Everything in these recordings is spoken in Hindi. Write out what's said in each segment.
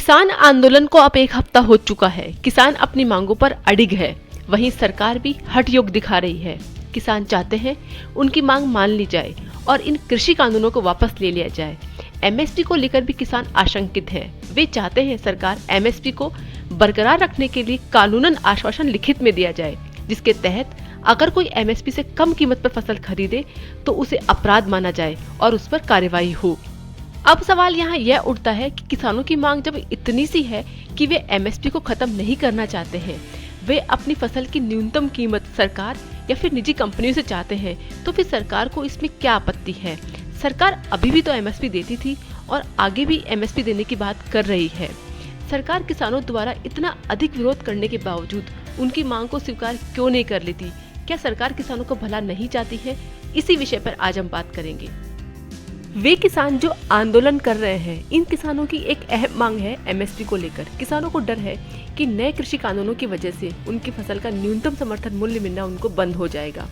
किसान आंदोलन को अब 1 हफ्ता हो चुका है। किसान अपनी मांगों पर अडिग है, वहीं सरकार भी हठ योग दिखा रही है। किसान चाहते हैं उनकी मांग मान ली जाए और इन कृषि कानूनों को वापस ले लिया जाए। एमएसपी को लेकर भी किसान आशंकित हैं। वे चाहते हैं सरकार एमएसपी को बरकरार रखने के लिए कानूनन आश्वासन लिखित में दिया जाए, जिसके तहत अगर कोई एमएसपी से कम कीमत पर फसल खरीदे तो उसे अपराध माना जाए और उस पर कार्रवाई हो। अब सवाल यहाँ यह उठता है कि किसानों की मांग जब इतनी सी है कि वे एमएसपी को खत्म नहीं करना चाहते हैं, वे अपनी फसल की न्यूनतम कीमत सरकार या फिर निजी कंपनियों से चाहते हैं, तो फिर सरकार को इसमें क्या आपत्ति है? सरकार अभी भी तो एमएसपी देती थी और आगे भी एमएसपी देने की बात कर रही है। सरकार किसानों द्वारा इतना अधिक विरोध करने के बावजूद उनकी मांग को स्वीकार क्यों नहीं कर लेती? क्या सरकार किसानों को भला नहीं चाहती है? इसी विषय पर आज हम बात करेंगे। वे किसान जो आंदोलन कर रहे हैं, इन किसानों की एक अहम मांग है एमएसपी को लेकर। किसानों को डर है कि नए कृषि कानूनों की वजह से उनकी फसल का न्यूनतम समर्थन मूल्य मिलना उनको बंद हो जाएगा।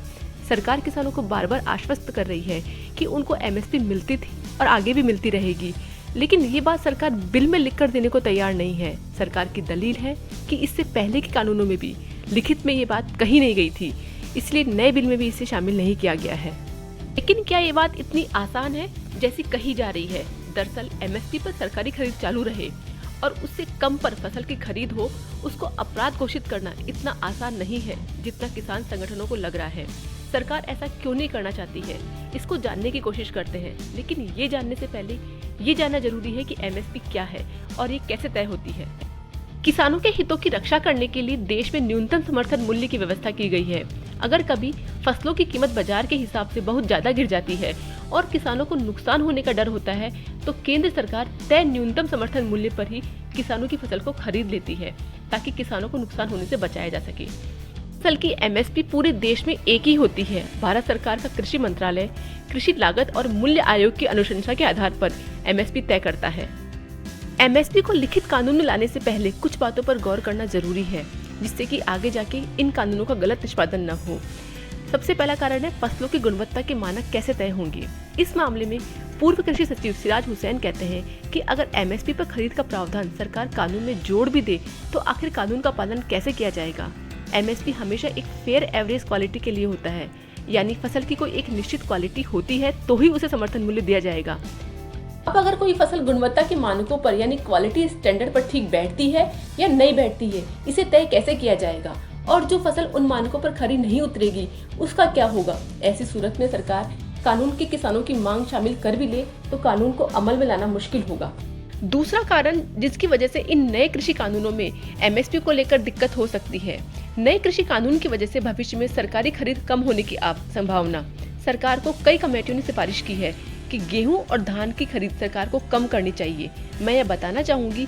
सरकार किसानों को बार बार आश्वस्त कर रही है कि उनको एमएसपी मिलती थी और आगे भी मिलती रहेगी, लेकिन ये बात सरकार बिल में लिखकर देने को तैयार नहीं है। सरकार की दलील है कि इससे पहले के कानूनों में भी लिखित में ये बात कही नहीं गई थी, इसलिए नए बिल में भी इसे शामिल नहीं किया गया है। लेकिन क्या ये बात इतनी आसान है जैसी कही जा रही है? दरअसल एमएसपी पर सरकारी खरीद चालू रहे और उससे कम पर फसल की खरीद हो, उसको अपराध घोषित करना इतना आसान नहीं है जितना किसान संगठनों को लग रहा है। सरकार ऐसा क्यों नहीं करना चाहती है, इसको जानने की कोशिश करते हैं, लेकिन ये जानने से पहले ये जानना जरूरी है कि एमएसपी क्या है और ये कैसे तय होती है। किसानों के हितों की रक्षा करने के लिए देश में न्यूनतम समर्थन मूल्य की व्यवस्था की गई है। अगर कभी फसलों की कीमत बाजार के हिसाब से बहुत ज्यादा गिर जाती है और किसानों को नुकसान होने का डर होता है, तो केंद्र सरकार तय न्यूनतम समर्थन मूल्य पर ही किसानों की फसल को खरीद लेती है, ताकि किसानों को नुकसान होने से बचाया जा सके। फसल की एमएसपी पूरे देश में एक ही होती है। भारत सरकार का कृषि मंत्रालय कृषि लागत और मूल्य आयोग की अनुशंसा के आधार पर एमएसपी तय करता है। एमएसपी को लिखित कानून में लाने से पहले कुछ बातों पर गौर करना जरूरी है, जिससे कि आगे जाके इन कानूनों का गलत निष्पादन न हो। सबसे पहला कारण है फसलों की गुणवत्ता के मानक कैसे तय होंगे। इस मामले में पूर्व कृषि सचिव सिराज हुसैन कहते हैं कि अगर एमएसपी पर खरीद का प्रावधान सरकार कानून में जोड़ भी दे तो आखिर कानून का पालन कैसे किया जाएगा? एमएसपी हमेशा एक फेयर एवरेज क्वालिटी के लिए होता है, यानी फसल की कोई एक निश्चित क्वालिटी होती है तो ही उसे समर्थन मूल्य दिया जाएगा। अब अगर कोई फसल गुणवत्ता के मानकों पर यानी क्वालिटी स्टैंडर्ड पर ठीक बैठती है या नहीं बैठती है, इसे तय कैसे किया जाएगा? और जो फसल उन मानकों पर खरी नहीं उतरेगी उसका क्या होगा? ऐसी सूरत में सरकार कानून के किसानों की मांग शामिल कर भी ले तो कानून को अमल में लाना मुश्किल होगा। दूसरा कारण जिसकी वजह से इन नए कृषि कानूनों में एमएसपी को लेकर दिक्कत हो सकती है, नए कृषि कानून की वजह से भविष्य में सरकारी खरीद कम होने की संभावना। सरकार को कई कमेटियों ने सिफारिश की है कि गेहूं और धान की खरीद सरकार को कम करनी चाहिए। मैं यह बताना चाहूंगी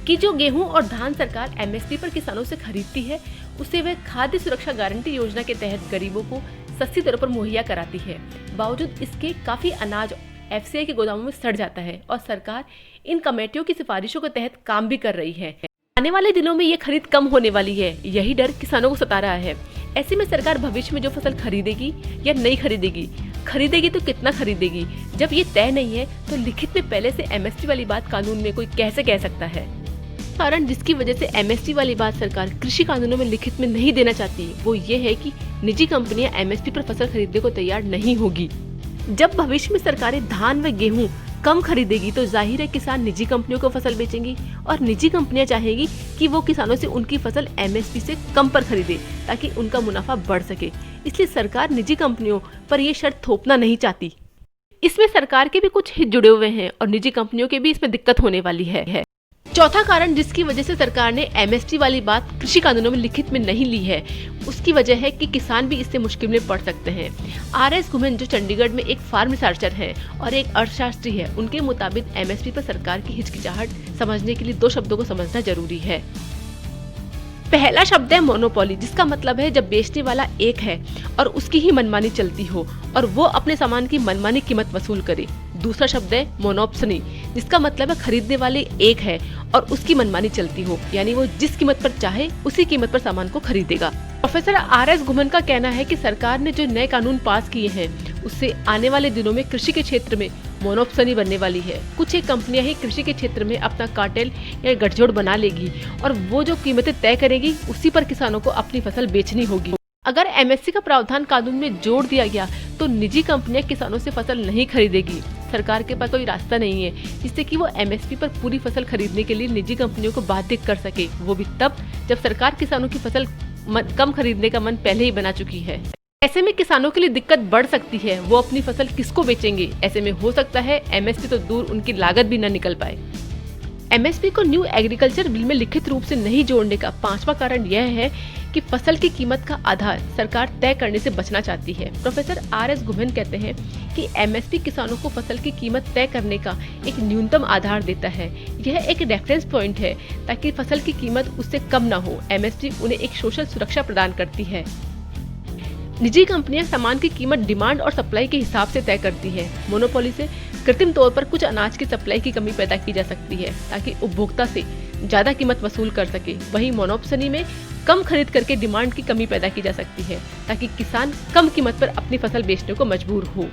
कि जो गेहूं और धान सरकार एमएसपी पर किसानों से खरीदती है, उसे वह खाद्य सुरक्षा गारंटी योजना के तहत गरीबों को सस्ती दरों पर मुहैया कराती है। बावजूद इसके काफी अनाज एफसीआई के गोदामों में सड़ जाता है और सरकार इन कमेटियों की सिफारिशों के तहत काम भी कर रही है। आने वाले दिनों में ये खरीद कम होने वाली है, यही डर किसानों को सता रहा है। ऐसे में सरकार भविष्य में जो फसल खरीदेगी या नहीं खरीदेगी तो कितना खरीदेगी? जब ये तय नहीं है तो लिखित में पहले से एमएसपी वाली बात कानून में कोई कैसे कह सकता है? कारण जिसकी वजह से एमएसपी वाली बात सरकार कृषि कानूनों में लिखित में नहीं देना चाहती, वो ये है कि निजी कंपनियां एमएसपी पर फसल खरीदने को तैयार नहीं होगी। जब भविष्य में सरकारें धान व गेहूं कम खरीदेगी तो जाहिर है किसान निजी कंपनियों को फसल बेचेंगी और निजी कंपनियां चाहेगी कि वो किसानों से उनकी फसल एमएसपी से कम पर खरीदे ताकि उनका मुनाफा बढ़ सके। इसलिए सरकार निजी कंपनियों पर ये शर्त थोपना नहीं चाहती। इसमें सरकार के भी कुछ हित जुड़े हुए हैं और निजी कंपनियों के भी इसमें दिक्कत होने वाली है। चौथा कारण जिसकी वजह से सरकार ने एमएसपी वाली बात कृषि कानूनों में लिखित में नहीं ली है, उसकी वजह है कि किसान भी इससे मुश्किल में पड़ सकते हैं। आरएस घुमेन जो चंडीगढ़ में एक फार्म रिसर्चर है और एक अर्थशास्त्री है, उनके मुताबिक एमएसपी पर सरकार की हिचकिचाहट समझने के लिए 2 शब्दों को समझना जरूरी है। पहला शब्द है मोनोपोली, जिसका मतलब है जब बेचने वाला एक है और उसकी ही मनमानी चलती हो और वो अपने सामान की मनमानी कीमत वसूल करे। दूसरा शब्द है मोनोप्सनी, जिसका मतलब है खरीदने वाले एक है और उसकी मनमानी चलती हो, यानी वो जिस कीमत पर चाहे उसी कीमत पर सामान को खरीदेगा। प्रोफेसर आरएस घुमन का कहना है कि सरकार ने जो नए कानून पास किए हैं उससे आने वाले दिनों में कृषि के क्षेत्र में मोनोपोली बनने वाली है। कुछ एक कंपनियां ही कृषि के क्षेत्र में अपना कार्टेल या गठजोड़ बना लेगी और वो जो कीमतें तय करेगी उसी पर किसानों को अपनी फसल बेचनी होगी। अगर एमएसपी का प्रावधान कानून में जोड़ दिया गया तो निजी कंपनियां किसानों से फसल नहीं खरीदेगी। सरकार के पास कोई रास्ता नहीं है जिससे कि वो एमएसपी पर पूरी फसल खरीदने के लिए निजी कंपनियों को बाध्य कर सके, वो भी तब जब सरकार किसानों की फसल कम खरीदने का मन पहले ही बना चुकी है। ऐसे में किसानों के लिए दिक्कत बढ़ सकती है, वो अपनी फसल किसको बेचेंगे। ऐसे में हो सकता है एमएसपी तो दूर उनकी लागत भी न निकल पाए। एमएसपी को न्यू एग्रीकल्चर बिल में लिखित रूप से नहीं जोड़ने का पांचवा कारण यह है कि फसल की कीमत का आधार सरकार तय करने से बचना चाहती है। Professor RS. घुमेन कहते हैं कि एमएसपी किसानों को फसल की कीमत तय करने का एक न्यूनतम आधार देता है। यह एक रेफरेंस पॉइंट है ताकि फसल की कीमत उससे कम न हो। एमएसपी उन्हें एक सोशल सुरक्षा प्रदान करती है। निजी कंपनियां सामान की कीमत डिमांड और सप्लाई के हिसाब से तय करती है। मोनोपोली से कृत्रिम तौर पर कुछ अनाज की सप्लाई की कमी पैदा की जा सकती है ताकि उपभोक्ता से ज्यादा कीमत वसूल कर सके। वहीं मोनोपोली में कम खरीद करके डिमांड की कमी पैदा की जा सकती है ताकि किसान कम कीमत पर अपनी फसल बेचने को मजबूर हो।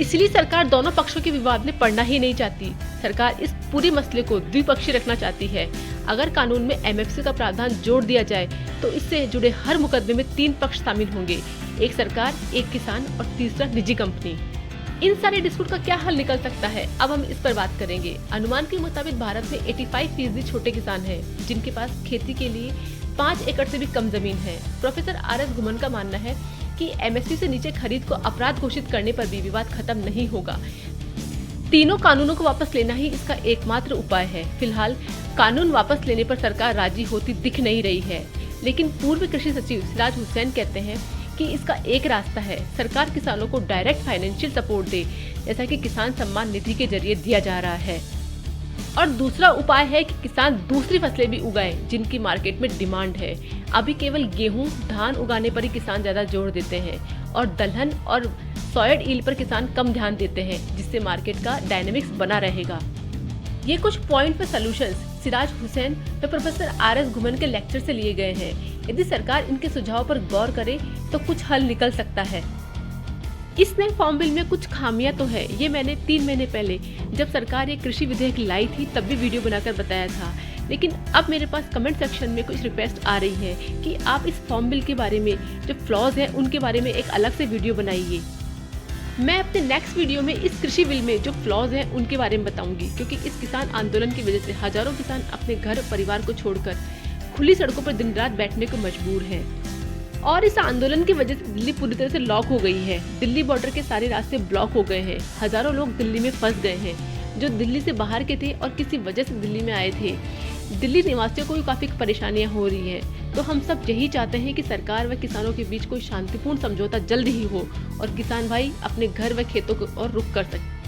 इसलिए सरकार दोनों पक्षों के विवाद में पड़ना ही नहीं चाहती। सरकार इस पूरे मसले को द्विपक्षीय रखना चाहती है। अगर कानून में एमएसपी का प्रावधान जोड़ दिया जाए तो इससे जुड़े हर मुकदमे में 3 पक्ष शामिल होंगे, एक सरकार, एक किसान और तीसरा निजी कंपनी। इन सारे डिस्प्यूट का क्या हल निकल सकता है, अब हम इस पर बात करेंगे। अनुमान के मुताबिक भारत में 85% छोटे किसान हैं जिनके पास खेती के लिए 5 एकड़ से भी कम जमीन है। Professor RS. घुमन का मानना है कि एमएसपी से नीचे खरीद को अपराध घोषित करने पर भी विवाद खत्म नहीं होगा। तीनों कानूनों को वापस लेना ही इसका एकमात्र उपाय है। फिलहाल कानून वापस लेने पर सरकार राजी होती दिख नहीं रही है, लेकिन पूर्व कृषि सचिव सिराज हुसैन कहते हैं कि इसका एक रास्ता है, सरकार किसानों को डायरेक्ट फाइनेंशियल सपोर्ट दे, जैसा कि किसान सम्मान निधि के जरिए दिया जा रहा है। और दूसरा उपाय है कि किसान दूसरी फसलें भी उगाएं जिनकी मार्केट में डिमांड है। अभी केवल गेहूं, धान उगाने पर ही किसान ज्यादा जोर देते हैं और दलहन और सॉयड ईल पर किसान कम ध्यान देते हैं, जिससे मार्केट का डायनेमिक्स बना रहेगा। ये कुछ पॉइंट पर सॉल्यूशंस सिराज हुसैन व प्रोफेसर आर.एस. घुमन के लेक्चर से लिए गए हैं। यदि सरकार इनके सुझाव पर गौर करे तो कुछ हल निकल सकता है। इस नए फॉर्म बिल में कुछ खामियां तो है, ये मैंने 3 महीने पहले जब सरकार ये कृषि विधेयक लाई थी तब भी वीडियो बनाकर बताया था, लेकिन अब मेरे पास कमेंट सेक्शन में कुछ रिक्वेस्ट आ रही है कि आप इस फॉर्म बिल के बारे में जो फ्लॉज हैं उनके बारे में एक अलग से वीडियो बनाइए। मैं अपने नेक्स्ट वीडियो में इस कृषि बिल में जो फ्लॉज हैं उनके बारे में बताऊंगी, क्योंकि इस किसान आंदोलन की वजह से हजारों किसान अपने घर परिवार को छोड़कर खुली सड़कों पर दिन रात बैठने को मजबूर हैं। और इस आंदोलन की वजह से दिल्ली पूरी तरह से लॉक हो गई है। दिल्ली बॉर्डर के सारे रास्ते ब्लॉक हो गए हैं। हजारों लोग दिल्ली में फंस गए हैं जो दिल्ली से बाहर के थे और किसी वजह से दिल्ली में आए थे। दिल्ली निवासियों को भी काफी परेशानियां हो रही हैं। तो हम सब यही चाहते हैं कि सरकार व किसानों के बीच कोई शांतिपूर्ण समझौता जल्द ही हो और किसान भाई अपने घर व खेतों को और रुख कर सके।